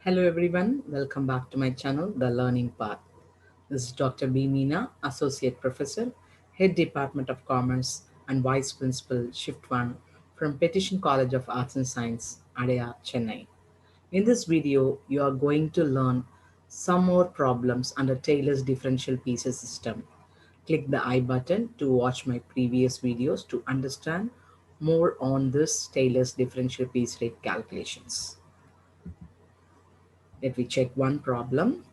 Hello everyone, welcome back to my channel, The Learning Path. This is Dr. B. Meena, Associate Professor, Head Department of Commerce and Vice Principal, Shift 1 from Petition College of Arts and Science, Adaya, Chennai. In this video, you are going to learn some more problems under Taylor's differential pieces system. Click the I button to watch my previous videos to understand more on this Taylor's differential piece rate calculations. Let me check one problem.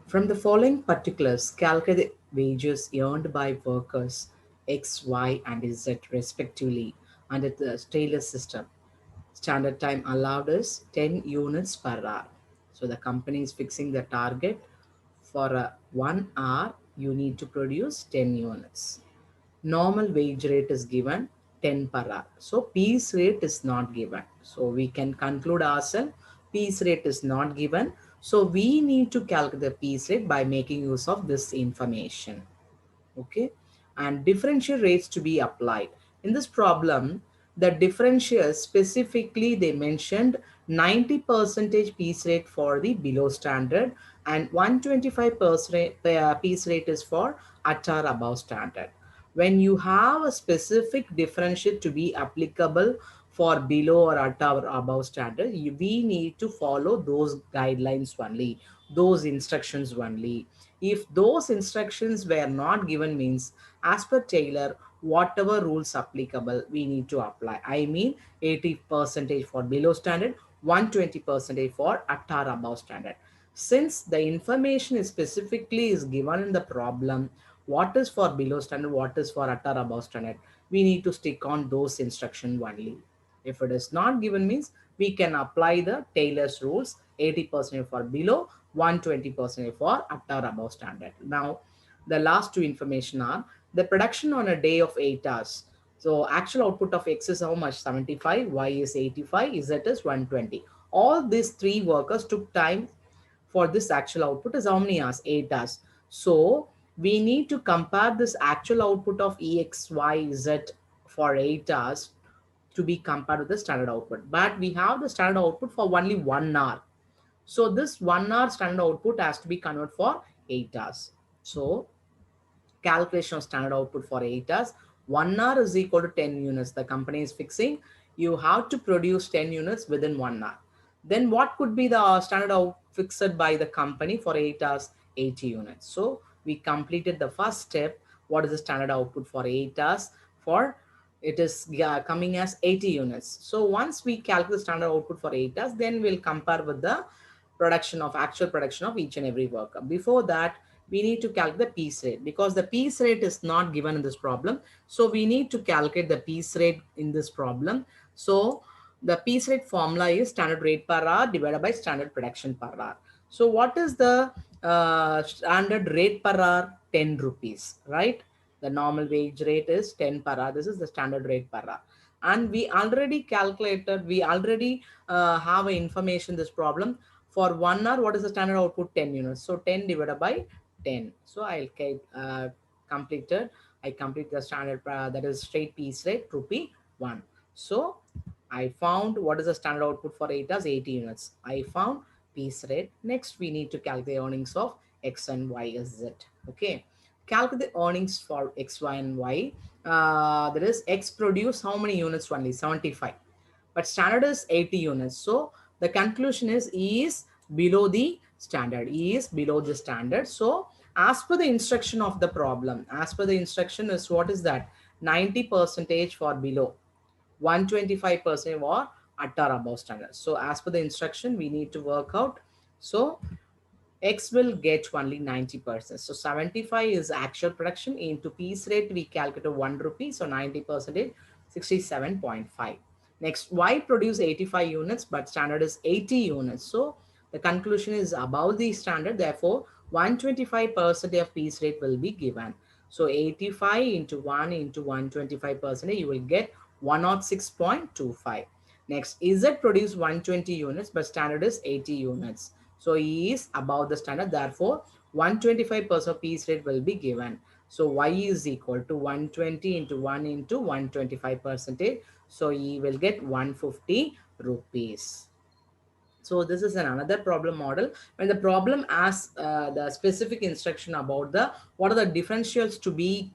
From the following particulars, calculate the wages earned by workers X, Y, and Z respectively under the Taylor system. Standard time allowed is 10 units per hour. So the company is fixing the target for a 1 hour, you need to produce 10 units. Normal wage rate is given 10 per hour. So piece rate is not given. So we can conclude ourselves piece rate is not given. So we need to calculate the piece rate by making use of this information. Okay, and differential rates to be applied. In this problem, the differential specifically they mentioned 90 percentage piece rate for the below standard and 125% piece rate is for at or above standard. When you have a specific differential to be applicable for below or at or above standard, we need to follow those guidelines only, those instructions only. If those instructions were not given means, as per Taylor, whatever rules applicable, we need to apply. I mean 80% for below standard, 120% for at or above standard. Since the information is specifically is given in the problem, what is for below standard, what is for at or above standard, we need to stick on those instruction only. If it is not given means, we can apply the Taylor's rules, 80% for below, 120% for at or above standard. Now, the last two information are the production on a day of 8 hours. So actual output of X is how much? 75, Y is 85, Z is 120. All these three workers took time for this actual output is how many hours? 8 hours. So we need to compare this actual output of EX, Y, Z for 8 hours to be compared with the standard output. But we have the standard output for only 1 hour. So this 1 hour standard output has to be converted for 8 hours. So calculation of standard output for 8 hours, 1 hour is equal to 10 units. The company is fixing, you have to produce 10 units within 1 hour. Then what could be the standard out fixed by the company for 8 hours? 80 units. So we completed the first step. What is the standard output for 8 hours? For it is coming as 80 units. So once we calculate the standard output for 8 hours, then we'll compare with the production of actual production of each and every worker. Before that, we need to calculate the piece rate because the piece rate is not given in this problem. So we need to calculate the piece rate in this problem. So the piece rate formula is standard rate per hour divided by standard production per hour. So what is the standard rate per hour? 10 rupees, right? The normal wage rate is 10 per hour. This is the standard rate per hour. And we already calculated, we already have information this problem. For 1 hour, what is the standard output? 10 units. So 10 divided by 10. So I'll completed. I complete the standard that is straight piece rate rupee 1. So I found what is the standard output for 8 hours? 80 units. I found piece rate. Next, we need to calculate earnings of X and Y as Z. Okay. Calculate the earnings for X, Y, and Y. That is X produce how many units only? 75. But standard is 80 units. So the conclusion is E is below the standard. E is below the standard. So as per the instruction of the problem, as per the instruction is what is that? 90% for below, 125% or at or above standard. So as per the instruction, we need to work out. So X will get only 90%. So 75 is actual production into piece rate. We calculate 1 rupee. So 90%, 67.5. Next, Y produce 85 units, but standard is 80 units. So the conclusion is above the standard. Therefore, 125% of piece rate will be given. So 85 into 1 into 125%, you will get 106.25. Next, Z produce 120 units, but standard is 80 units. So E is above the standard. Therefore, 125% piece rate will be given. So Y is equal to 120 into 1 into 125%. So E will get 150 rupees. So this is another problem model when the problem asks the specific instruction about the what are the differentials to be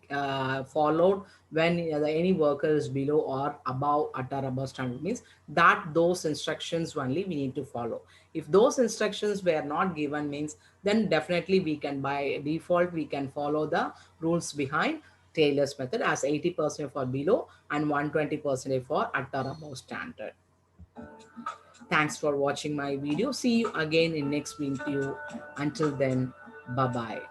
followed when any worker is below or above at or above standard, means that those instructions only we need to follow. If those instructions were not given, means then definitely we can by default we can follow the rules behind Taylor's method as 80% for below and 120% for at or above standard. Thanks for watching my video. See you again in next video. Until then, bye bye.